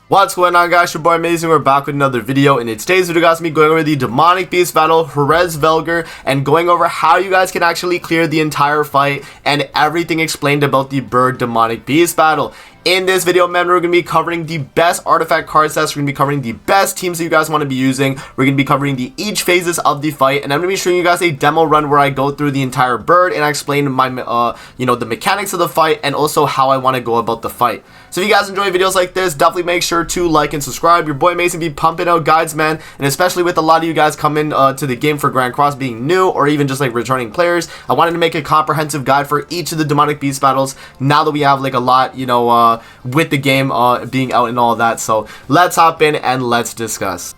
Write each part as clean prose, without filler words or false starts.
What's going on, guys? Your boy Amazing. We're back with another video, and in today's video, guys, me going over the demonic beast battle Hraesvelgr and going over how you guys can actually clear the entire fight and everything explained about the bird demonic beast battle. In this video, man, we're going to be covering the best artifact card sets. We're going to be covering the best teams that you guys want to be using. We're going to be covering each phases of the fight, and I'm going to be showing you guys a demo run where I go through the entire bird and I explain my, the mechanics of the fight and also how I want to go about the fight. So if you guys enjoy videos like this, definitely make sure to like and subscribe. Your boy Mason be pumping out guides, man, and especially with a lot of you guys coming to the game for Grand Cross being new or even just like returning players, I wanted to make a comprehensive guide for each of the demonic beast battles now that we have like a lot, with the game being out and all that. So let's hop in and let's discuss.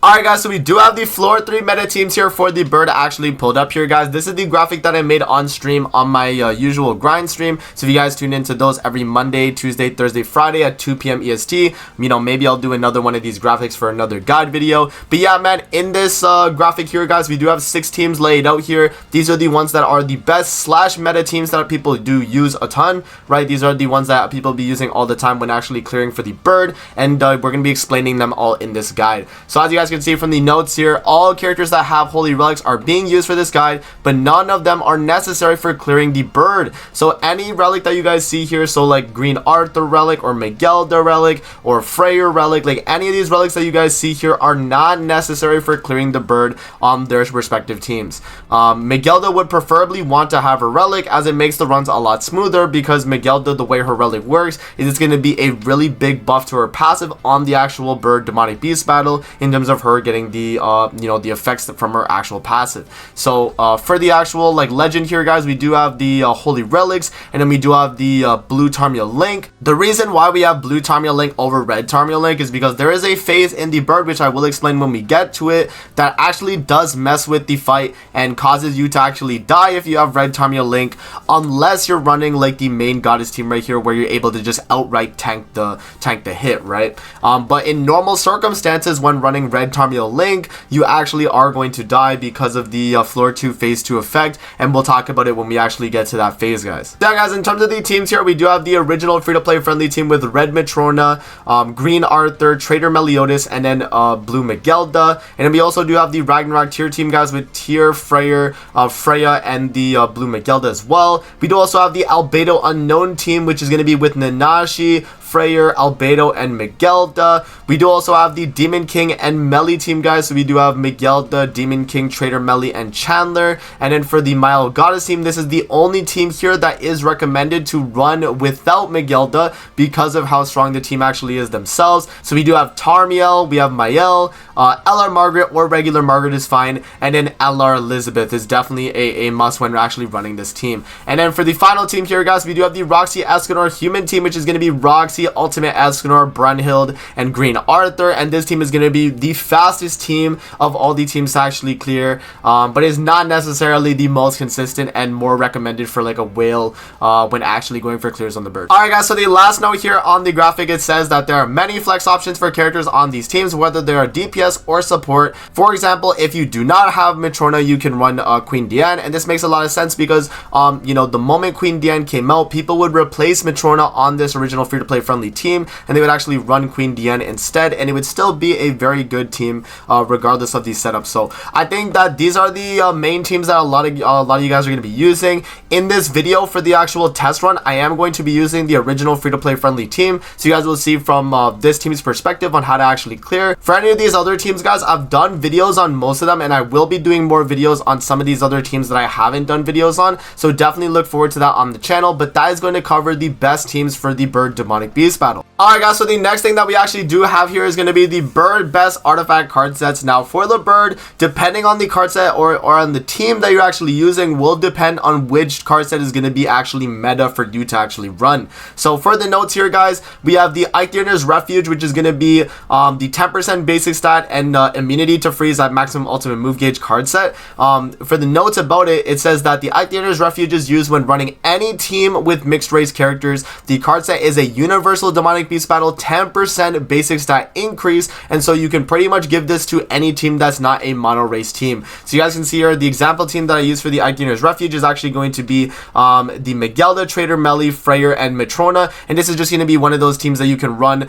Alright, guys, so we do have the floor 3 meta teams here for the bird actually pulled up here, guys. This is the graphic that I made on stream on my usual grind stream. So if you guys tune into those every Monday, Tuesday, Thursday, Friday at 2 p.m. EST, maybe I'll do another one of these graphics for another guide video. But yeah, man, in this graphic here, guys, we do have 6 teams laid out here. These are the ones that are the best slash meta teams that people do use a ton, right? These are the ones that people be using all the time when actually clearing for the bird, and we're going to be explaining them all in this guide. So as you guys can see from the notes here, all characters that have holy relics are being used for this guide, but none of them are necessary for clearing the bird. So any relic that you guys see here, so like Green Arthur relic or Megelda relic or Freyr relic, like any of these relics that you guys see here are not necessary for clearing the bird on their respective teams. Megelda would preferably want to have her relic, as it makes the runs a lot smoother, because Megelda, the way her relic works is it's going to be a really big buff to her passive on the actual bird demonic beast battle in terms of her getting the the effects from her actual passive. So for the actual like legend here, guys, we do have the holy relics, and then we do have the blue Tarmiel link. The reason why we have blue Tarmiel link over red Tarmiel link is because there is a phase in the bird, which I will explain when we get to it, that actually does mess with the fight and causes you to actually die if you have red Tarmiel link, unless you're running like the main goddess team right here, where you're able to just outright tank the hit, right? But in normal circumstances, when running red Tarmiel link, you actually are going to die because of the floor 2 phase 2 effect, and we'll talk about it when we actually get to that phase, guys. Yeah, guys, in terms of the teams here, we do have the original free-to-play friendly team with red Matrona, green Arthur, Trader Meliodas, and then blue Megelda. And then we also do have the Ragnarok tier team, guys, with Tyr, Freyr, Freya, and the blue Megelda as well. We do also have the Albedo unknown team, which is going to be with Nanashi, Freyr, Albedo, and Megelda. We do also have the Demon King and Melly team, guys. So we do have Megelda, Demon King, Trader Melly, and Chandler. And then for the Mile Goddess team, this is the only team here that is recommended to run without Megelda because of how strong the team actually is themselves. So we do have Tarmiel, we have Mael, LR Margaret or regular Margaret is fine, and then LR Elizabeth is definitely a must when we're actually running this team. And then for the final team here, guys, we do have the Roxy Escanor human team, which is going to be Roxy, Ultimate Escanor, Brunhild, and Green Arthur. And this team is going to be the fastest team of all the teams to actually clear, but is not necessarily the most consistent and more recommended for like a whale when actually going for clears on the bird. Alright, guys, so the last note here on the graphic, it says that there are many flex options for characters on these teams, whether they are DPS or support. For example, if you do not have Matrona, you can run Queen Diane, and this makes a lot of sense because the moment Queen Diane came out, people would replace Matrona on this original free-to-play friendly team, and they would actually run Queen Diane instead, and it would still be a very good team regardless of these setups. So I think that these are the main teams that a lot of you guys are going to be using. In this video for the actual test run, I am going to be using the original free-to-play friendly team, so you guys will see from this team's perspective on how to actually clear. For any of these other teams, guys, I've done videos on most of them, and I will be doing more videos on some of these other teams that I haven't done videos on, so definitely look forward to that on the channel. But that is going to cover the best teams for the bird demonic beast battle. Alright, guys, so the next thing that we actually do have here is going to be the bird best artifact card sets. Now for the bird, depending on the card set or on the team that you're actually using, will depend on which card set is going to be actually meta for you to actually run. So for the notes here, guys, we have the Eikthyrener's Refuge, which is going to be the 10% basic stat and immunity to freeze at maximum ultimate move gauge card set. For the notes about it, it says that the Eikthyrener's Refuge is used when running any team with mixed race characters. The card set is a universe universal demonic beast battle 10% basic stat increase, and so you can pretty much give this to any team that's not a mono race team. So you guys can see here the example team that I use for the Ikener's Refuge is actually going to be the Megelda, Trader Melly, Freyr, and Matrona, and this is just going to be one of those teams that you can run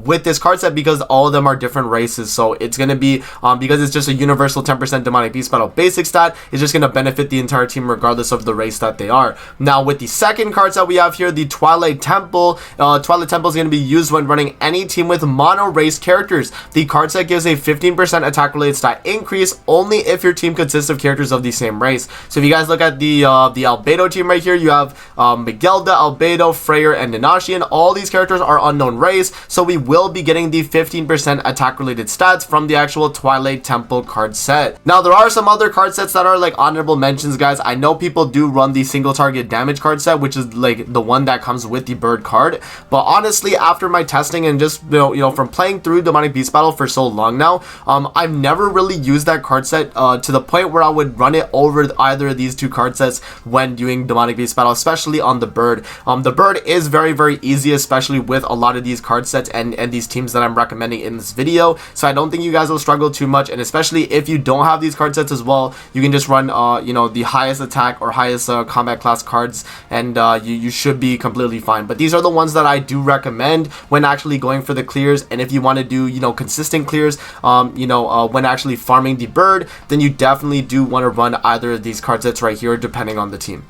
with this card set because all of them are different races. So it's going to be because it's just a universal 10% demonic beast battle basic stat, it's just going to benefit the entire team regardless of the race that they are. Now with the second card set we have here, the Twilight Temple. Twilight Temple is going to be used when running any team with mono race characters. The card set gives a 15% attack related stat increase only if your team consists of characters of the same race. So if you guys look at the Albedo team right here, you have Megelda, Albedo, Freyr, and Nenashian. All these characters are unknown race, so we will be getting the 15% attack related stats from the actual Twilight Temple card set. Now there are some other card sets that are like honorable mentions, guys. I know people do run the single target damage card set, which is like the one that comes with the bird card, but honestly after my testing and just you know from playing through Demonic Beast Battle for so long now, I've never really used that card set to the point where I would run it over either of these two card sets when doing Demonic Beast Battle, especially on the bird. The bird is very easy, especially with a lot of these card sets and these teams that I'm recommending in this video, so I don't think you guys will struggle too much. And especially if you don't have these card sets as well, you can just run you know, the highest attack or highest combat class cards, and you should be completely fine. But these are the ones that I do recommend when actually going for the clears. And if you want to do, you know, consistent clears, you know, when actually farming the bird, then you definitely do want to run either of these card sets right here depending on the team.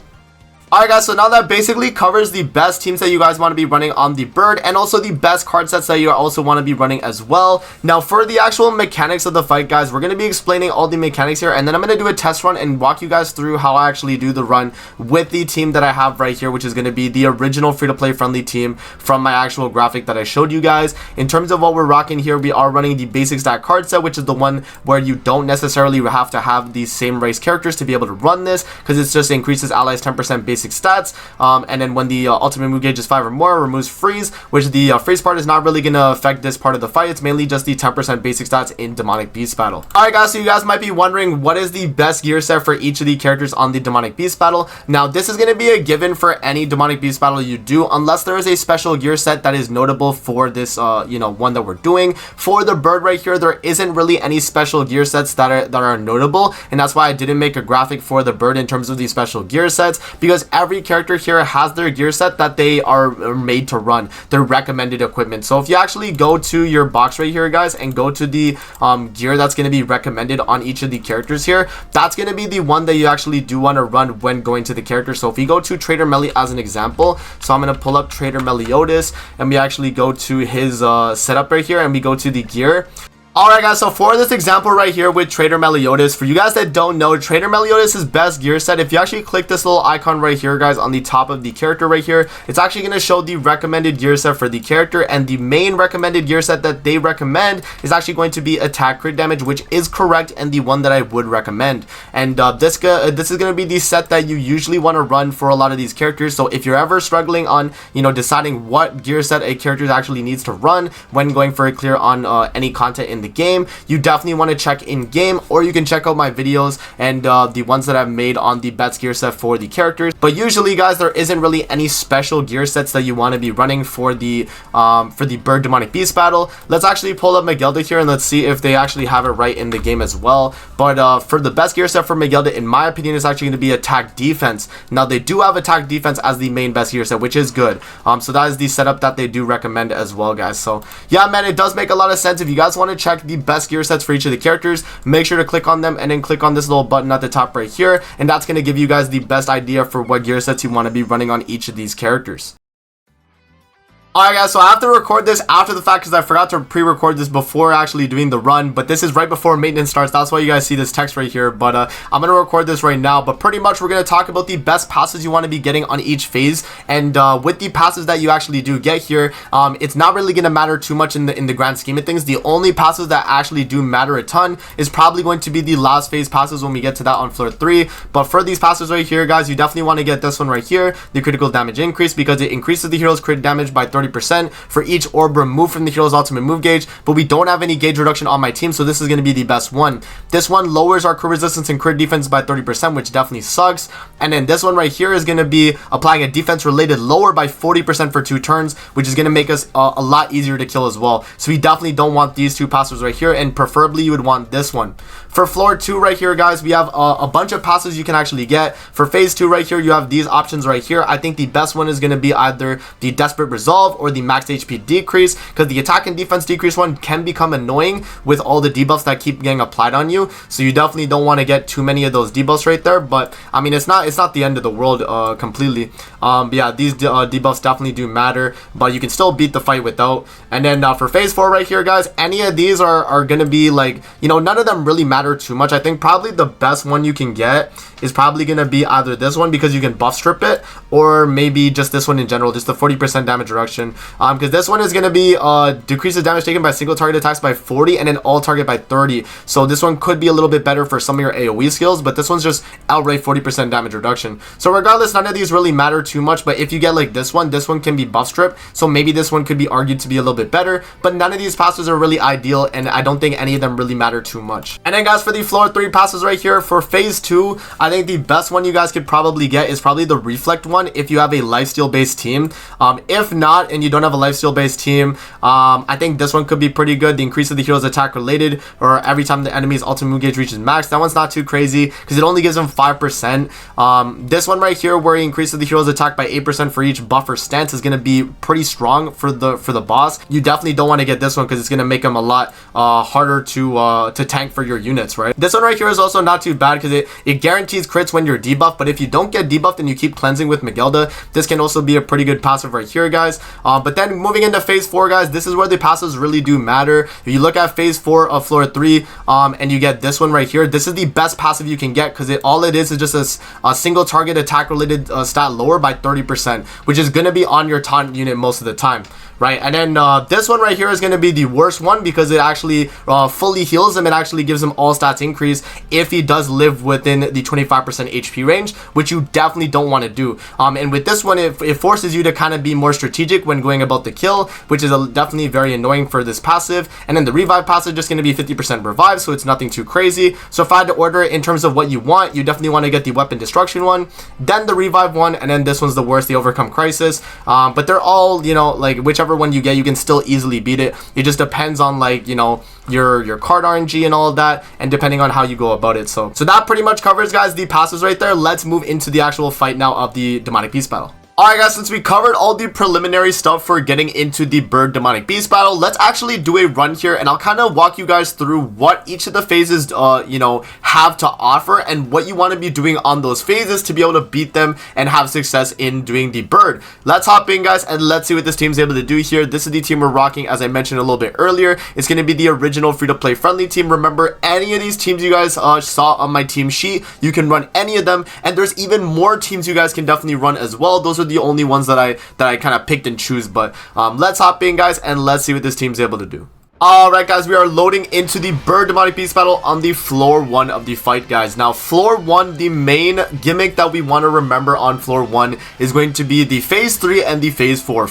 Alright guys, so now that basically covers the best teams that you guys want to be running on the bird, and also the best card sets that you also want to be running as well. Now for the actual mechanics of the fight, guys, we're going to be explaining all the mechanics here, and then I'm going to do a test run and walk you guys through how I actually do the run with the team that I have right here, which is going to be the original free-to-play friendly team from my actual graphic that I showed you guys. In terms of what we're rocking here, we are running the basic stat card set, which is the one where you don't necessarily have to have these same race characters to be able to run this, because it just increases allies 10% basic stats, and then when the ultimate move gauge is 5 or more, removes freeze, which the freeze part is not really going to affect this part of the fight. It's mainly just the 10% basic stats in Demonic Beast Battle. Alright guys, so you guys might be wondering what is the best gear set for each of the characters on the Demonic Beast Battle. Now this is going to be a given for any Demonic Beast Battle you do, unless there is a special gear set that is notable for this you know, one that we're doing. For the bird right here, there isn't really any special gear sets that are notable, and that's why I didn't make a graphic for the bird in terms of these special gear sets, because every character here has their gear set that they are made to run, their recommended equipment. So if you actually go to your box right here, guys, and go to the gear that's going to be recommended on each of the characters here, that's going to be the one that you actually do want to run when going to the character. So if you go to Trader Melly as an example, so I'm going to pull up Trader Meliodas, and we actually go to his setup right here, and we go to the gear. Alright guys, so for this example right here with Trader Meliodas, for you guys that don't know, Trader Meliodas' best gear set, if you actually click this little icon right here, guys, on the top of the character right here, it's actually going to show the recommended gear set for the character, and the main recommended gear set that they recommend is actually going to be attack crit damage, which is correct and the one that I would recommend. And this is going to be the set that you usually want to run for a lot of these characters. So if you're ever struggling on, you know, deciding what gear set a character actually needs to run when going for a clear on any content in the game, you definitely want to check in game, or you can check out my videos and the ones that I've made on the best gear set for the characters. But usually, guys, there isn't really any special gear sets that you want to be running for the bird Demonic Beast Battle. Let's actually pull up Megelda here and let's see if they actually have it right in the game as well. But for the best gear set for Megelda, in my opinion, is actually going to be attack defense. Now they do have attack defense as the main best gear set, which is good. So that is the setup that they do recommend as well, guys. So yeah, man, it does make a lot of sense. If you guys want to check the best gear sets for each of the characters, make sure to click on them and then click on this little button at the top right here, and that's going to give you guys the best idea for what gear sets you want to be running on each of these characters. Alright guys, so I have to record this after the fact because I forgot to pre-record this before actually doing the run, but this is right before maintenance starts. That's why you guys see this text right here, but I'm going to record this right now. But pretty much we're going to talk about the best passes you want to be getting on each phase, and with the passes that you actually do get here, it's not really going to matter too much in the grand scheme of things. The only passes that actually do matter a ton is probably going to be the last phase passes when we get to that on floor 3. But for these passes right here, guys, you definitely want to get this one right here, the critical damage increase, because it increases the hero's crit damage by 30% 30% for each orb removed from the hero's ultimate move gauge, but we don't have any gauge reduction on my team, so this is going to be the best one. This one lowers our crit resistance and crit defense by 30%, which definitely sucks. And then this one right here is going to be applying a defense related lower by 40% for 2 turns, which is going to make us a lot easier to kill as well. So we definitely don't want these 2 passives right here, and preferably you would want this one. For floor 2 right here, guys, we have a bunch of passives you can actually get. For phase 2 right here, you have these options right here. I think the best one is going to be either the Desperate Resolve or the Max HP Decrease, because the attack and defense decrease one can become annoying with all the debuffs that keep getting applied on you. So you definitely don't want to get too many of those debuffs right there, but I mean, it's not the end of the world completely. But yeah, these debuffs definitely do matter, but you can still beat the fight without. And then for phase 4 right here, guys, any of these are going to be like, you know, none of them really matter too much. I think probably the best one you can get is probably going to be either this one, because you can buff strip it, or maybe just this one in general, just the 40% damage reduction, because this one is going to be decreases damage taken by single target attacks by 40 and then all target by 30. So this one could be a little bit better for some of your AoE skills, but this one's just outright 40% damage reduction. So regardless, none of these really matter too much, but if you get like this one can be buff strip, so maybe this one could be argued to be a little bit better, but none of these passes are really ideal, and I don't think any of them really matter too much. And then guys, for the floor 3 passes right here, for phase 2, I think the best one you guys could probably get is probably the reflect one if you have a lifesteal based team. If not, and you don't have a lifesteal based team, I think this one could be pretty good. The increase of the hero's attack related, or every time the enemy's ultimate move gauge reaches max, that one's not too crazy because it only gives them 5%. This one right here, where he increases the hero's attack by 8% for each buffer stance, is going to be pretty strong for the boss. You definitely don't want to get this one because it's going to make him a lot harder to tank for your units, right? This one right here is also not too bad because it guarantees crits when you're debuffed, but if you don't get debuffed and you keep cleansing with Miguelda, this can also be a pretty good passive right here, guys. But then moving into phase 4, guys, this is where the passives really do matter. If you look at phase 4 of floor 3, and you get this one right here, this is the best passive you can get because all it is just a single target attack related stat lower by 30%, which is going to be on your taunt unit most of the time, right? And then this one right here is going to be the worst one because it actually fully heals him. It actually gives him all stats increase if he does live within the 25% HP range, which you definitely don't want to do. And with this one, it forces you to kind of be more strategic when going about the kill, which is definitely very annoying for this passive. And then the revive passive is just going to be 50% revive, so it's nothing too crazy. So if I had to order it in terms of what you want, you definitely want to get the weapon destruction one, then the revive one, and then this one's the worst, the overcome crisis. But they're all, you know, like whichever one you get, you can still easily beat it. It just depends on, like, you know, your card RNG and all of that, and depending on how you go about it. So that pretty much covers, guys, the passives right there. Let's move into the actual fight now of the demonic beast battle. Alright guys, since we covered all the preliminary stuff for getting into the bird demonic beast battle, let's actually do a run here, and I'll kind of walk you guys through what each of the phases you know, have to offer and what you want to be doing on those phases to be able to beat them and have success in doing the bird. Let's hop in, guys, and let's see what this team's able to do here. This is the team we're rocking, as I mentioned a little bit earlier. It's going to be the original free-to-play friendly team. Remember, any of these teams you guys saw on my team sheet, you can run any of them, and there's even more teams you guys can definitely run as well. Those are the only ones that I kind of picked and choose, but let's hop in, guys, and let's see what this team's able to do. Alright guys, we are loading into the bird demonic beast battle on the floor 1 of the fight, guys. Now floor 1, the main gimmick that we want to remember on floor 1 is going to be the phase 3 and the phase 4.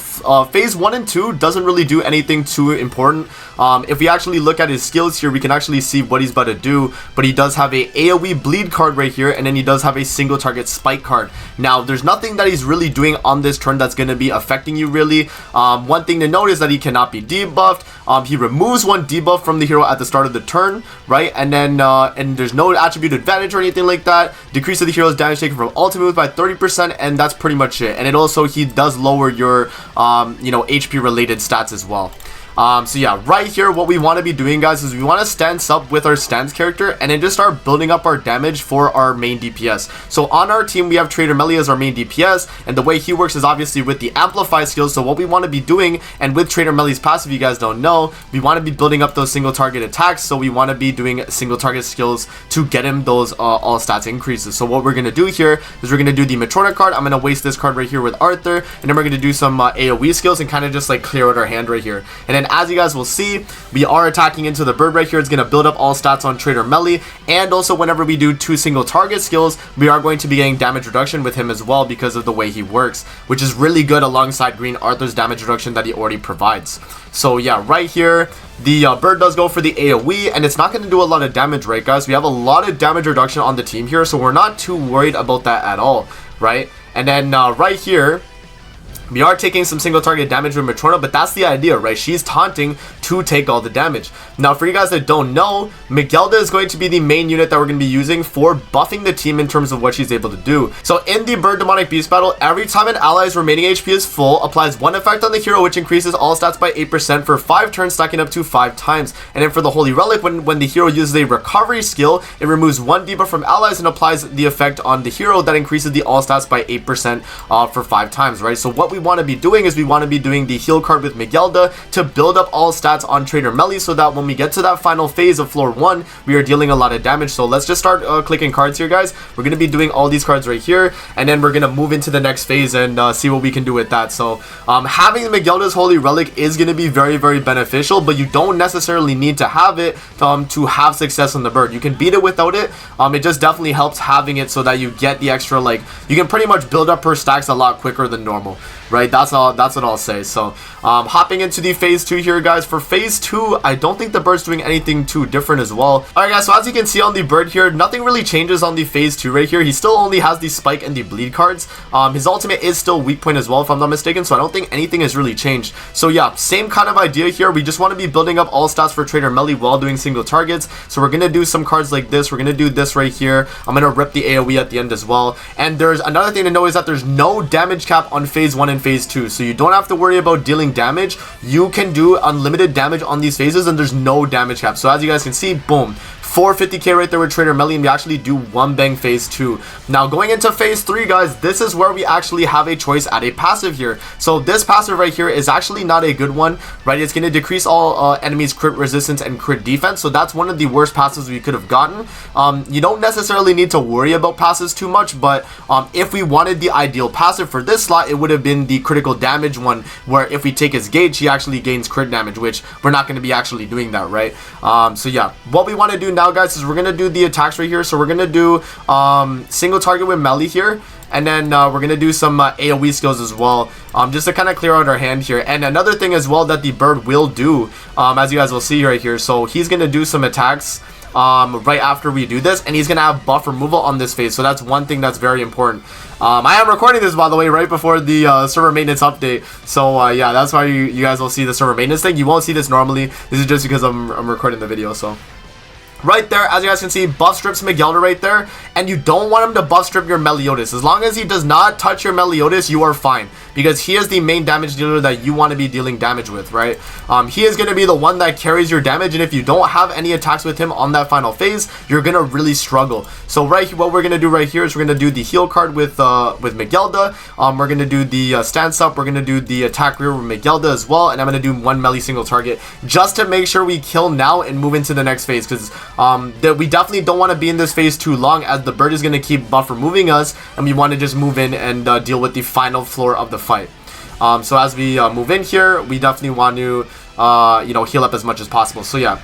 Phase 1 and 2 doesn't really do anything too important. If we actually look at his skills here, we can actually see what he's about to do, but he does have a AoE bleed card right here, and then he does have a single target spike card. Now there's nothing that he's really doing on this turn that's going to be affecting you really. One thing to note is that he cannot be debuffed. He removes one debuff from the hero at the start of the turn, right? And then and there's no attribute advantage or anything like that. Decrease of the hero's damage taken from ultimate moves by 30%, and that's pretty much it. And it also, he does lower your you know, HP related stats as well. So yeah, right here, what we want to be doing, guys, is we want to stance up with our stance character and then just start building up our damage for our main DPS. So on our team, we have Trader Melly as our main DPS, and the way he works is obviously with the amplify skills. So what we want to be doing, and with Trader Melly's passive, you guys don't know, we want to be building up those single target attacks. So we want to be doing single target skills to get him those all stats increases. So what we're going to do here is we're going to do the Matrona card. I'm going to waste this card right here with Arthur, and then we're going to do some AoE skills and kind of just like clear out our hand right here. And then then as you guys will see, we are attacking into the bird right here. It's going to build up all stats on Trader Melee, and also whenever we do 2 single target skills, we are going to be getting damage reduction with him as well because of the way he works, which is really good alongside Green Arthur's damage reduction that he already provides. So yeah, right here, the bird does go for the AoE, and it's not going to do a lot of damage, right guys? We have a lot of damage reduction on the team here, so we're not too worried about that at all, right? And then right here, we are taking some single target damage with Matrona, but that's the idea, right? She's taunting to take all the damage. Now, for you guys that don't know, Miguelda is going to be the main unit that we're going to be using for buffing the team in terms of what she's able to do. So in the Bird Demonic Beast battle, every time an ally's remaining HP is full, applies 1 effect on the hero, which increases all stats by 8% for 5 turns, stacking up to 5 times. And then for the Holy Relic, when the hero uses a recovery skill, it removes 1 debuff from allies and applies the effect on the hero that increases the all stats by 8% for 5 times, right? So what we want to be doing is we want to be doing the heal card with Miguelda to build up all stats on Trader Melee, so that when we get to that final phase of floor 1, we are dealing a lot of damage. So let's just start clicking cards here, guys. We're going to be doing all these cards right here, and then we're going to move into the next phase and see what we can do with that. So having Miguelda's Holy Relic is going to be very, very beneficial, but you don't necessarily need to have it to have success on the bird. You can beat it without it. It just definitely helps having it so that you get the extra, like, you can pretty much build up her stacks a lot quicker than normal, right? That's what I'll say. So hopping into the phase 2 here, guys. For phase 2, I don't think the bird's doing anything too different as well. Alright guys, so as you can see on the bird here, nothing really changes on the phase 2 right here. He still only has the spike and the bleed cards. His ultimate is still weak point as well, if I'm not mistaken, so I don't think anything has really changed. So yeah, same kind of idea here. We just want to be building up all stats for Trader Melee while doing single targets. So we're gonna do some cards like this. We're gonna do this right here. I'm gonna rip the AoE at the end as well. And there's another thing to know is that there's no damage cap on phase 1 and phase 2, so you don't have to worry about dealing damage. You can do unlimited damage on these phases, and there's no damage cap. So as you guys can see, boom, 450k right there with Trader Melee, and we actually do one bang phase 2. Now going into phase 3, guys, this is where we actually have a choice at a passive here. So this passive right here is actually not a good one, right? It's going to decrease all enemies crit resistance and crit defense, so that's one of the worst passives we could have gotten. You don't necessarily need to worry about passives too much, but if we wanted the ideal passive for this slot, it would have been the critical damage one, where if we take his gauge, he actually gains crit damage, which we're not going to be actually doing that, right? So yeah, what we want to do now, guys, is we're going to do the attacks right here. So we're going to do single target with melee here, and then we're going to do some AoE skills as well, just to kind of clear out our hand here. And another thing as well that the bird will do, as you guys will see right here, so he's going to do some attacks right after we do this, and he's gonna have buff removal on this phase, so that's one thing that's very important. I am recording this, by the way, right before the server maintenance update, so yeah, that's why you guys will see the server maintenance thing. You won't see this normally. This is just because I'm recording the video. So right there, as you guys can see, buff strips Miguelda right there, and you don't want him to buff strip your Meliodas. As long as he does not touch your Meliodas, you are fine, because he is the main damage dealer that you want to be dealing damage with, right? He is going to be the one that carries your damage, and if you don't have any attacks with him on that final phase, you're going to really struggle. So right here, what we're going to do right here is we're going to do the heal card with Miguelda. We're going to do the stance up. We're going to do the attack rear with Miguelda as well, and I'm going to do one melee single target just to make sure we kill now and move into the next phase, because we definitely don't want to be in this phase too long, as the bird is going to keep buff removing us, and we want to just move in and deal with the final floor of the fight. So as we move in here, we definitely want to you know, heal up as much as possible. So yeah.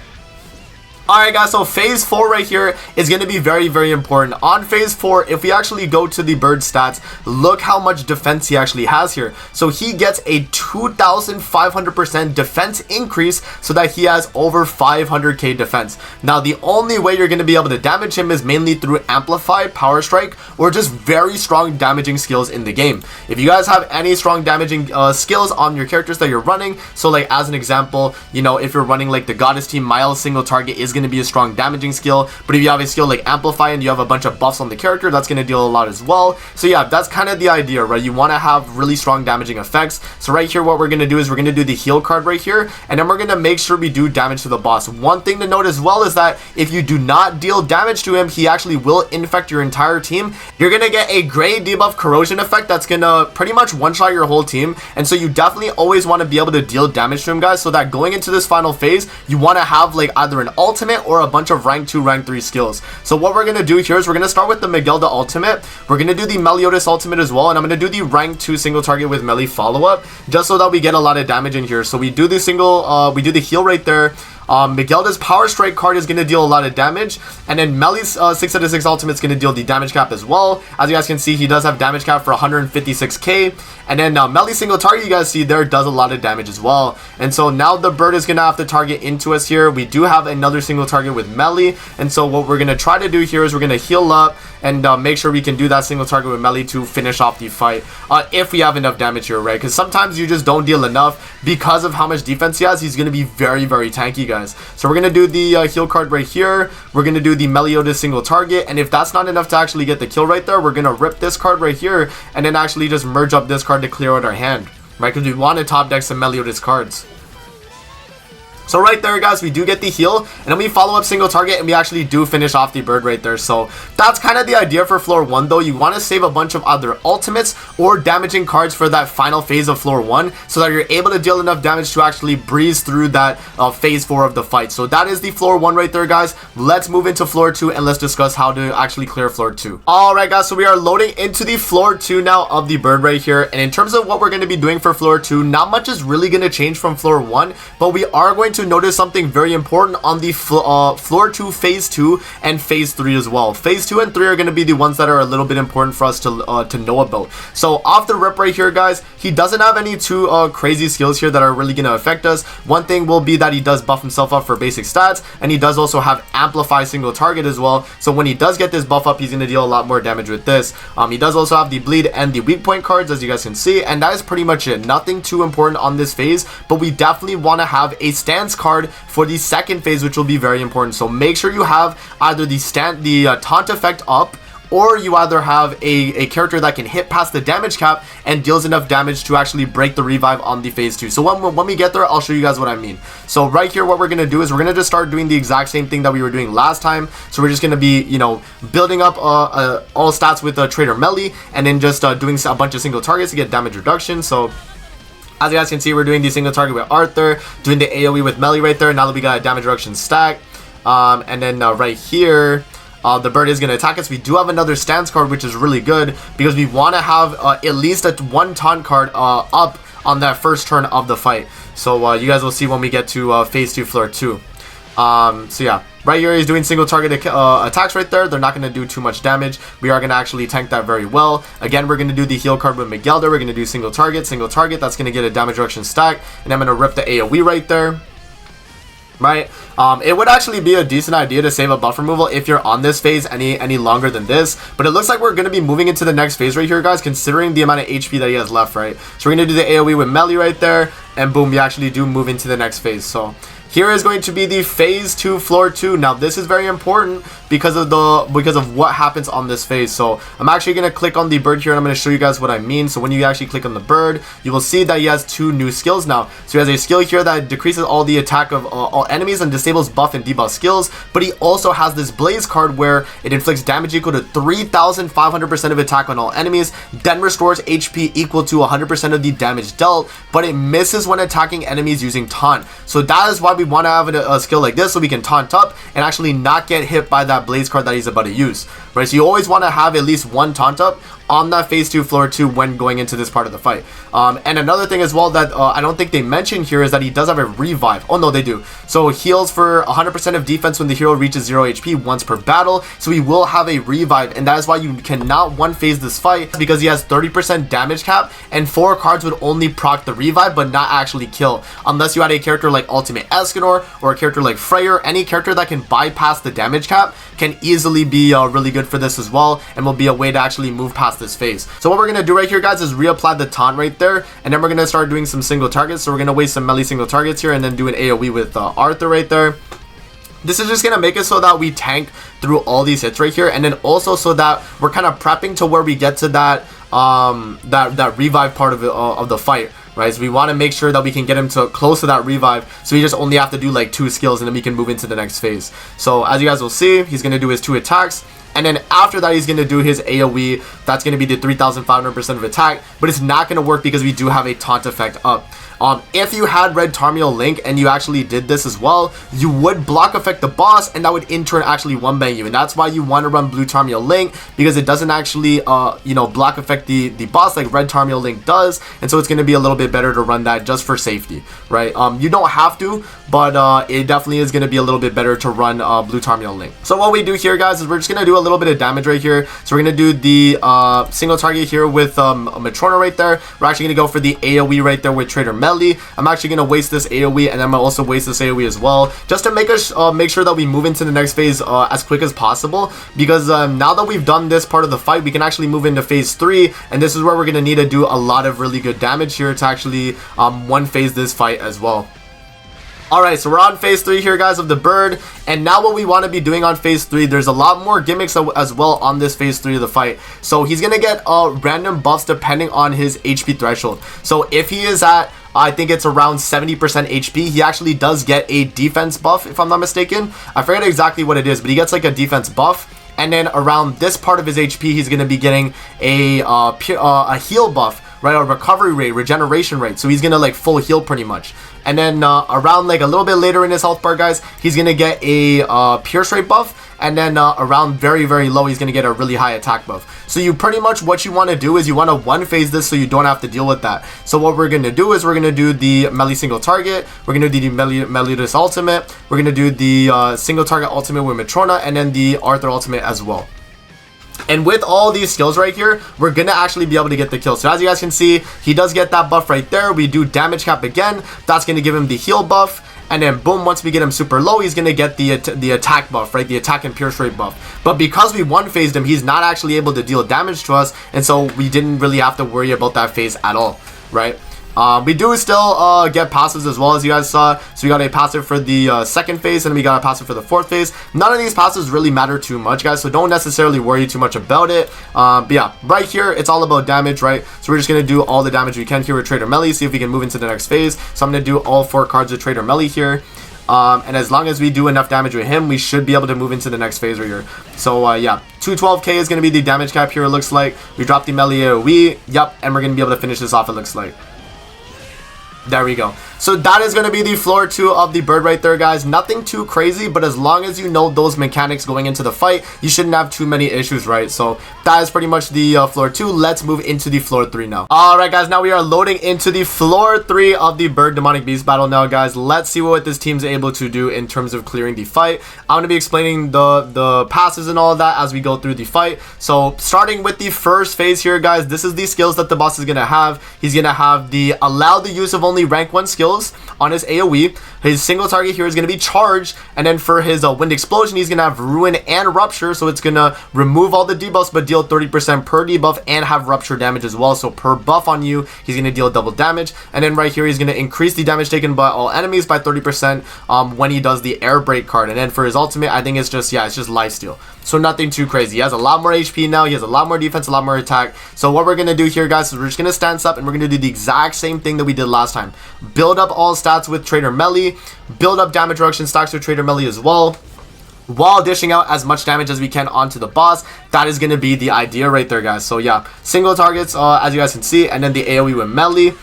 Alright guys, so phase 4 right here is going to be very, very important. On phase 4, if we actually go to the bird stats, look how much defense he actually has here. So he gets a 2,500% defense increase, so that he has over 500k defense. Now the only way you're going to be able to damage him is mainly through Amplify, Power Strike, or just very strong damaging skills in the game. If you guys have any strong damaging skills on your characters that you're running, so like as an example, you know, if you're running like the Goddess team, Miles single target is going to be a strong damaging skill, but if you have a skill like Amplify and you have a bunch of buffs on the character, that's going to deal a lot as well. So yeah, that's kind of the idea, right? You want to have really strong damaging effects. So right here, what we're going to do is we're going to do the heal card right here, and then we're going to make sure we do damage to the boss. One thing to note as well is that if you do not deal damage to him, he actually will infect your entire team. You're going to get a gray debuff corrosion effect that's going to pretty much one-shot your whole team, and so you definitely always want to be able to deal damage to him, guys, so that going into this final phase, you want to have like either an ultimate ultimate or a bunch of rank 2, rank 3 skills. So what we're going to do here is we're going to start with the Miguelda ultimate. We're going to do the Meliodas ultimate as well, and I'm going to do the rank 2 single target with melee follow-up, just so that we get a lot of damage in here. So we do the we do the heal right there. Miguelda's Power Strike card is going to deal a lot of damage, and then Melly's 6 out of 6 ultimate is going to deal the damage cap as well. As you guys can see, he does have damage cap for 156k, and then Melly's single target you guys see there does a lot of damage as well. And so now the bird is going to have to target into us here. We do have another single target with Melly, and so what we're going to try to do here is we're going to heal up and make sure we can do that single target with Melly to finish off the fight if we have enough damage here, right? Because sometimes you just don't deal enough because of how much defense he has. He's going to be very, very tanky, guys. So we're going to do the heal card right here. We're going to do the Meliodas single target, and if that's not enough to actually get the kill right there, we're going to rip this card right here and then actually just merge up this card to clear out our hand, right? Because we want to top deck some Meliodas cards. So right there, guys, we do get the heal, and then we follow up single target, and we actually do finish off the bird right there. So that's kind of the idea for floor 1, though. You want to save a bunch of other ultimates or damaging cards for that final phase of floor 1, so that you're able to deal enough damage to actually breeze through that phase 4 of the fight. So that is the floor 1 right there, guys. Let's move into floor 2, and let's discuss how to actually clear floor 2. Alright, guys, so we are loading into the floor 2 now of the bird right here, and in terms of what we're going to be doing for floor 2, not much is really going to change from floor 1, but we are going to notice something very important on the floor 2, phase 2, and phase 3 as well. Phase 2 and 3 are going to be the ones that are a little bit important for us to know about. So off the rip right here, guys, he doesn't have any too crazy skills here that are really going to affect us. One thing will be that he does buff himself up for basic stats, and he does also have amplify single target as well. So when he does get this buff up, he's going to deal a lot more damage with this. He does also have the bleed and the weak point cards, as you guys can see, and that is pretty much it. Nothing too important on this phase, but we definitely want to have a stance card for the second phase, which will be very important. So make sure you have either the taunt effect up, or you either have a character that can hit past the damage cap and deals enough damage to actually break the revive on the phase 2. So when we get there, I'll show you guys what I mean. So right here, what we're going to do is we're going to just start doing the exact same thing that we were doing last time. So we're just going to be, you know, building up all stats with Trader Melly, and then just doing a bunch of single targets to get damage reduction. So as you guys can see, we're doing the single target with Arthur, doing the AoE with Melly right there. Now that we got a damage reduction stack. And then right here, the bird is going to attack us. We do have another stance card, which is really good because we want to have at least one taunt card up on that first turn of the fight. So you guys will see when we get to phase 2, floor 2. So yeah, right here he's doing single target attacks right there. They're not going to do too much damage. We are going to actually tank that very well. Again, we're going to do the heal card with Miguelda. We're going to do single target. That's going to get a damage reduction stack, and I'm going to rip the AoE right there. Right, it would actually be a decent idea to save a buff removal if you're on this phase any longer than this, but it looks like we're going to be moving into the next phase right here, guys, considering the amount of HP that he has left, right? So we're going to do the AoE with Melly right there, and boom, we actually do move into the next phase. So here is going to be the phase 2, floor 2. Now this is very important because of what happens on this phase. So I'm actually going to click on the bird here, and I'm going to show you guys what I mean. So when you actually click on the bird, you will see that he has 2 new skills now. So he has a skill here that decreases all the attack of all enemies and disables buff and debuff skills, but he also has this blaze card where it inflicts damage equal to 3,500% of attack on all enemies, then restores HP equal to 100% of the damage dealt, but it misses when attacking enemies using taunt. So that is why we want to have a skill like this, so we can taunt up and actually not get hit by that blaze card that he's about to use, right? So you always want to have at least one taunt up on that phase 2, floor 2 when going into this part of the fight. And another thing as well that I don't think they mentioned here is that he does have a revive. Oh no, they do. So heals for 100% of defense when the hero reaches 0 HP once per battle. So he will have a revive, and that is why you cannot one phase this fight, because he has 30% damage cap, and 4 cards would only proc the revive but not actually kill, unless you had a character like Ultimate Escanor or a character like Freyr. Any character that can bypass the damage cap can easily be really good for this as well, and will be a way to actually move past this phase. So what we're going to do right here, guys, is reapply the taunt right there, and then we're going to start doing some single targets. So we're going to waste some melee single targets here and then do an AoE with Arthur right there. This is just going to make it so that we tank through all these hits right here, and then also so that we're kind of prepping to where we get to that that revive part of the fight, right? So we want to make sure that we can get him to close to that revive, so we just only have to do like 2 skills and then we can move into the next phase. So as you guys will see, he's going to do his 2 attacks, and then after that he's going to do his AoE. That's going to be the 3,500% of attack, but it's not going to work because we do have a taunt effect up. If you had Red Tarmiel Link and you actually did this as well, you would block affect the boss, and that would in turn actually one-bang you. And that's why you want to run Blue Tarmiel Link, because it doesn't actually block affect the boss like Red Tarmiel Link does, and so it's going to be a little bit better to run that just for safety, right? You don't have to, but it definitely is going to be a little bit better to run Blue Tarmiel Link. So what we do here, guys, is we're just going to do a little bit of damage right here. So we're going to do the single target here with a Matrona right there. We're actually going to go for the AoE right there with Trader Melly. I'm actually going to waste this AoE, and I'm going to also waste this AoE as well, just to make us make sure that we move into the next phase as quick as possible, because now that we've done this part of the fight, we can actually move into phase 3, and this is where we're going to need to do a lot of really good damage here to actually one phase this fight as well. Alright, so we're on phase 3 here, guys, of the bird, and now what we want to be doing on phase 3, there's a lot more gimmicks as well on this phase 3 of the fight. So he's going to get random buffs depending on his HP threshold. So if he is at, I think it's around 70% HP, he actually does get a defense buff, if I'm not mistaken. I forget exactly what it is, but he gets like a defense buff. And then around this part of his HP, he's going to be getting a heal buff, right? A recovery rate, regeneration rate. So he's going to like full heal pretty much. And then around like a little bit later in his health bar, guys, he's going to get a pierce rate buff. And then around very, very low, he's going to get a really high attack buff. So you pretty much, what you want to do is you want to one phase this so you don't have to deal with that. So what we're going to do is we're going to do the melee single target. We're going to do the Meliodas ultimate. We're going to do the single target ultimate with Matrona, and then the Arthur ultimate as well. And with all these skills right here, we're going to actually be able to get the kill. So as you guys can see, he does get that buff right there. We do damage cap again. That's going to give him the heal buff. And then boom, once we get him super low, he's going to get the attack buff, right? The attack and pierce rate buff. But because we one phased him, he's not actually able to deal damage to us. And so we didn't really have to worry about that phase at all, right? We do still get passives as well, as you guys saw. So we got a passive for the second phase, and we got a passive for the fourth phase. None of these passives really matter too much, guys, so don't necessarily worry too much about it. But yeah, right here, it's all about damage, right? So we're just going to do all the damage we can here with Trader Melly, see if we can move into the next phase. So I'm going to do all 4 cards with Trader Melly here. And as long as we do enough damage with him, we should be able to move into the next phase right here. So yeah, 212k is going to be the damage cap here, it looks like. We drop the Melly AoE, yep, and we're going to be able to finish this off, it looks like. There we go. So that is going to be the floor 2 of the bird right there, guys. Nothing too crazy, but as long as you know those mechanics going into the fight, you shouldn't have too many issues, right? So that is pretty much the floor 2. Let's move into the floor 3 now. Alright, guys, now we are loading into the floor 3 of the bird demonic beast battle now, guys. Let's see what this team's able to do in terms of clearing the fight. I'm going to be explaining the passes and all of that as we go through the fight. So starting with the first phase here, guys, this is the skills that the boss is going to have. He's going to have the allow the use of only rank 1 skills on his AoE. His single target here is going to be charged, and then for his wind explosion, he's going to have ruin and rupture, so it's going to remove all the debuffs but deal 30% per debuff and have rupture damage as well. So per buff on you, he's going to deal double damage. And then right here, he's going to increase the damage taken by all enemies by 30% when he does the air break card. And then for his ultimate, I think it's just, yeah, it's just lifesteal. So nothing too crazy. He has a lot more HP now. He has a lot more defense, a lot more attack. So what we're going to do here, guys, is we're just going to stance up and we're going to do the exact same thing that we did last time. Build up all stats with Trader Melly. Build up damage reduction stacks with Trader Melly as well, while dishing out as much damage as we can onto the boss. That is going to be the idea right there, guys. So yeah, single targets, as you guys can see, and then the AoE with Melly.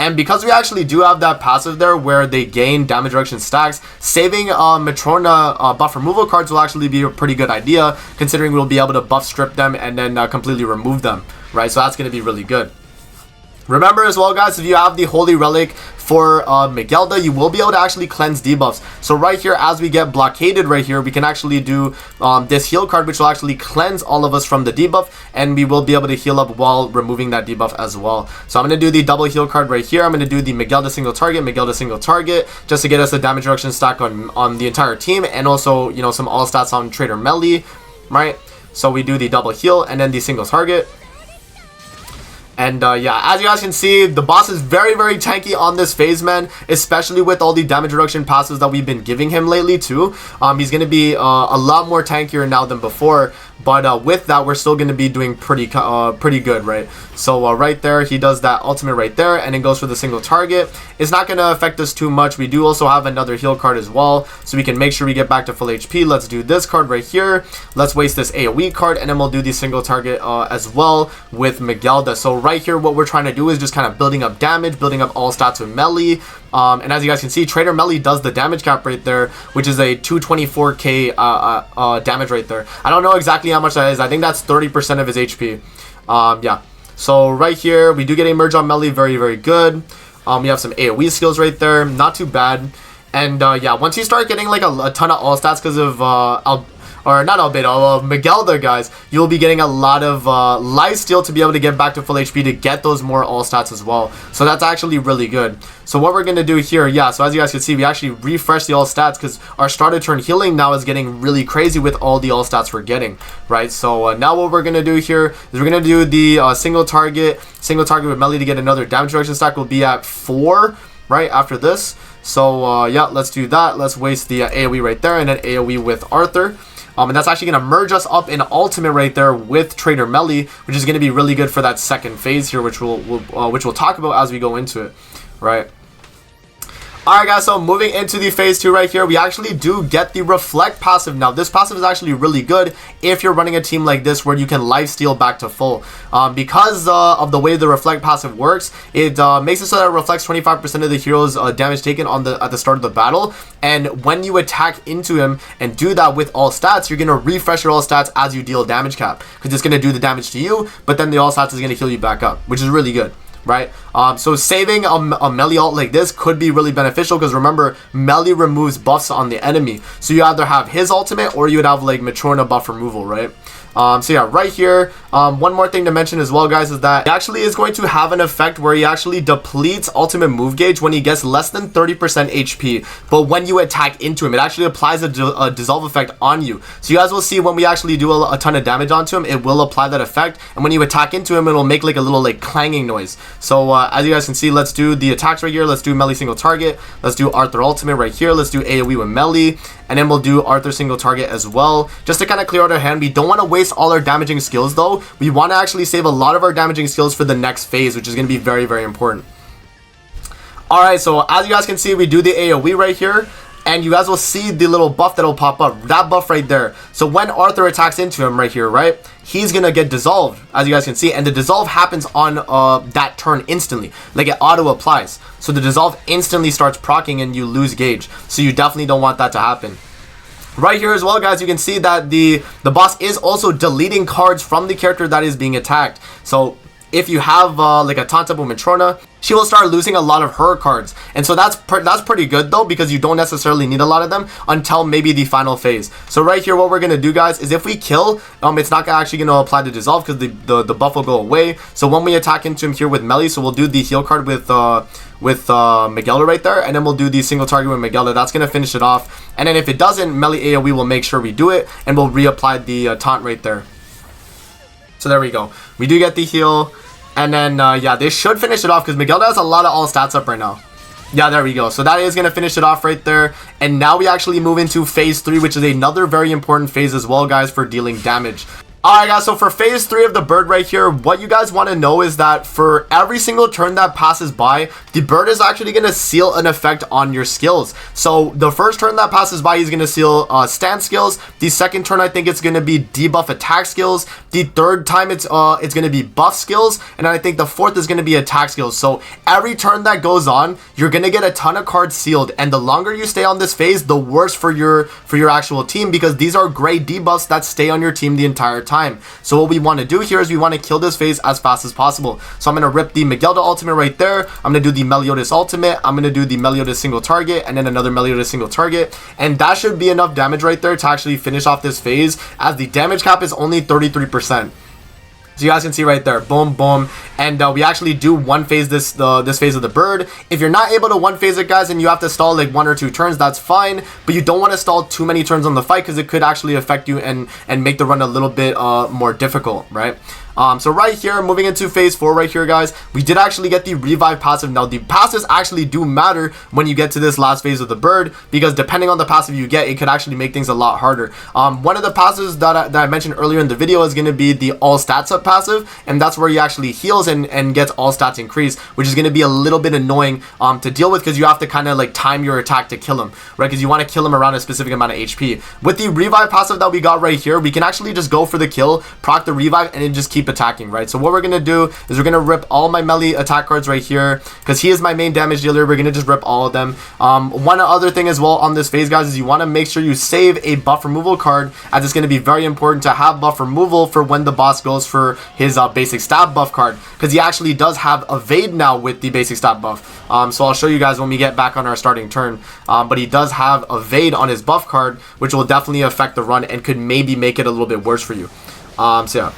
And because we actually do have that passive there where they gain damage reduction stacks, saving Matrona buff removal cards will actually be a pretty good idea, considering we'll be able to buff strip them and then completely remove them, right? So that's going to be really good. Remember as well, guys, if you have the Holy Relic for Miguelda, you will be able to actually cleanse debuffs. So right here, as we get blockaded right here, we can actually do this heal card, which will actually cleanse all of us from the debuff, and we will be able to heal up while removing that debuff as well. So I'm going to do the double heal card right here. I'm going to do the Miguelda single target, just to get us a damage reduction stack on the entire team, and also, you know, some all stats on Trader Melly, right? So we do the double heal and then the single target. And yeah, as you guys can see, the boss is very, very tanky on this phase, man, especially with all the damage reduction passes that we've been giving him lately too. He's going to be a lot more tankier now than before. but with that, we're still going to be doing pretty good, right? So right there, he does that ultimate right there, and then goes for the single target. It's not going to affect us too much. We do also have another heal card as well, so we can make sure we get back to full HP. Let's do this card right here. Let's waste this AoE card, and then we'll do the single target as well with Miguelda. So right here, what we're trying to do is just kind of building up damage, building up all stats with melee. And as you guys can see, Trader Melee does the damage cap right there, which is a 224k damage right there. I don't know exactly how much that is. I think that's 30% of his HP. Yeah. So right here, we do get a merge on Melee. Very, very good. We have some AoE skills right there. Not too bad. And yeah, once you start getting like a ton of all stats because of Miguelda, guys, you'll be getting a lot of lifesteal to be able to get back to full HP to get those more all stats as well. So that's actually really good. So what we're going to do here, yeah, so as you guys can see, we actually refresh the all stats because our starter turn healing now is getting really crazy with all the all stats we're getting, right? So now what we're going to do here is we're going to do the single target with melee to get another damage reduction stack. Will be at 4 right after this. So yeah, let's do that. Let's waste the AoE right there, and then AoE with Arthur. And that's actually going to merge us up in ultimate right there with Trader Melee, which is going to be really good for that second phase here, which we'll talk about as we go into it, right? Alright guys, so moving into the phase 2 right here, we actually do get the Reflect passive. Now this passive is actually really good if you're running a team like this where you can lifesteal back to full. Because of the way the Reflect passive works, it makes it so that it reflects 25% of the hero's damage taken at the start of the battle. And when you attack into him and do that with all stats, you're going to refresh your all stats as you deal damage cap. Because it's going to do the damage to you, but then the all stats is going to heal you back up, which is really good. Right, so saving a melee ult like this could be really beneficial because remember, melee removes buffs on the enemy, so you either have his ultimate or you would have like Matrona buff removal, right? So yeah, right here, one more thing to mention as well, guys, is that it actually is going to have an effect where he actually depletes ultimate move gauge when he gets less than 30% HP, but when you attack into him, it actually applies a dissolve effect on you. So you guys will see when we actually do a ton of damage onto him, it will apply that effect, and when you attack into him, it'll make like a little like clanging noise. So as you guys can see, let's do the attacks right here. Let's do melee single target. Let's do Arthur ultimate right here. Let's do AoE with melee, and then we'll do Arthur single target as well, just to kind of clear out our hand. We don't want to waste all our damaging skills though. We want to actually save a lot of our damaging skills for the next phase, which is going to be very, very important. Alright, so as you guys can see, we do the AoE right here, and you guys will see the little buff that'll pop up, that buff right there. So when Arthur attacks into him right here, right, he's gonna get dissolved, as you guys can see, and the dissolve happens on that turn instantly, like it auto applies. So the dissolve instantly starts proccing and you lose gauge, so you definitely don't want that to happen. Right here as well, guys, you can see that the boss is also deleting cards from the character that is being attacked. So if you have like a Tauntable Matrona, she will start losing a lot of her cards, and so that's pretty good though, because you don't necessarily need a lot of them until maybe the final phase. So right here, what we're gonna do, guys, is if we kill, it's not actually gonna apply the dissolve because the buff will go away. So when we attack into him here with melee, so we'll do the heal card with Miguelda right there, and then we'll do the single target with Miguelda. That's gonna finish it off, and then if it doesn't, melee AoE will make sure we do it, and we'll reapply the taunt right there. So there we go. We do get the heal. And then, yeah, this should finish it off because Miguelda has a lot of all stats up right now. Yeah, there we go. So that is going to finish it off right there. And now we actually move into phase 3, which is another very important phase as well, guys, for dealing damage. Alright guys, so for phase 3 of the bird right here, what you guys want to know is that for every single turn that passes by, the bird is actually going to seal an effect on your skills. So the first turn that passes by, he's going to seal stance skills. The second turn, I think it's going to be debuff attack skills. The third time, it's going to be buff skills. And then I think the fourth is going to be attack skills. So every turn that goes on, you're going to get a ton of cards sealed. And the longer you stay on this phase, the worse for your actual team, because these are great debuffs that stay on your team the entire time. So what we want to do here is we want to kill this phase as fast as possible. So I'm going to rip the Miguelda ultimate right there. I'm going to do the Meliodas ultimate. I'm going to do the Meliodas single target, and then another Meliodas single target. And that should be enough damage right there to actually finish off this phase, as the damage cap is only 33%. So you guys can see right there, boom, boom, and we actually do one phase this phase of the bird. If you're not able to one phase it, guys, and you have to stall like 1 or 2 turns, that's fine. But you don't want to stall too many turns on the fight because it could actually affect you and make the run a little bit more difficult, right? So right here, moving into phase 4 right here, guys, we did actually get the revive passive. Now the passives actually do matter when you get to this last phase of the bird, because depending on the passive you get, it could actually make things a lot harder. One of the passives that I mentioned earlier in the video is going to be the all stats up passive, and that's where he actually heals and gets all stats increased, which is going to be a little bit annoying to deal with, because you have to kind of like time your attack to kill him, right? Because you want to kill him around a specific amount of HP. With the revive passive that we got right here, we can actually just go for the kill, proc the revive, and then just keep attacking, right? So what we're gonna do is we're gonna rip all my melee attack cards right here, because he is my main damage dealer. We're gonna just rip all of them. One other thing as well on this phase, guys, is you want to make sure you save a buff removal card, as it's going to be very important to have buff removal for when the boss goes for his basic stab buff card, because he actually does have evade now with the basic stab buff. So I'll show you guys when we get back on our starting turn, but he does have evade on his buff card, which will definitely affect the run and could maybe make it a little bit worse for you. So yeah,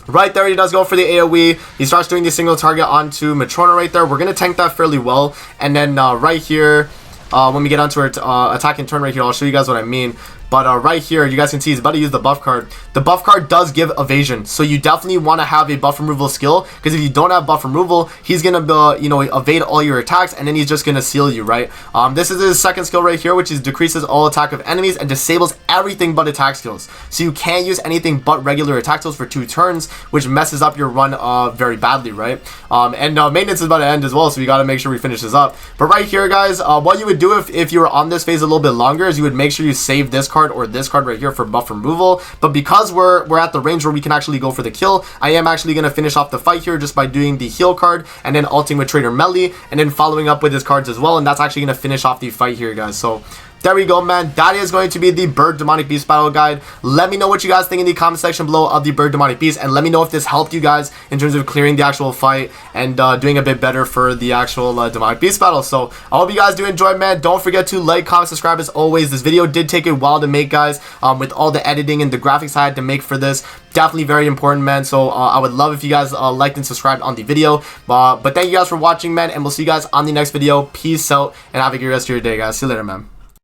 right there he does go for the AoE. He starts doing the single target onto Matrona right there. We're going to tank that fairly well, and then right here, when we get onto our attacking turn right here, I'll show you guys what I mean. But right here, you guys can see he's about to use the buff card. The buff card does give evasion, so you definitely want to have a buff removal skill, because if you don't have buff removal, he's going to, you know, evade all your attacks, and then he's just going to seal you, right? This is his second skill right here, which is decreases all attack of enemies and disables everything but attack skills. So you can't use anything but regular attack skills for 2 turns, which messes up your run very badly, right? And maintenance is about to end as well, so we got to make sure we finish this up. But right here, guys, what you would do if you were on this phase a little bit longer is you would make sure you save this card or this card right here for buff removal. But because we're at the range where we can actually go for the kill, I am actually going to finish off the fight here just by doing the heal card and then ulting with Trader Melee and then following up with his cards as well, and that's actually going to finish off the fight here, guys. So there we go, man. That is going to be the Bird Demonic Beast battle guide. Let me know what you guys think in the comment section below of the Bird Demonic Beast, and let me know if this helped you guys in terms of clearing the actual fight and doing a bit better for the actual Demonic Beast battle. So I hope you guys do enjoy, man. Don't forget to like, comment, subscribe as always. This video did take a while to make, guys, with all the editing and the graphics I had to make for this. Definitely very important, man. So I would love if you guys liked and subscribed on the video. But thank you guys for watching, man, and we'll see you guys on the next video. Peace out, and have a good rest of your day, guys. See you later, man.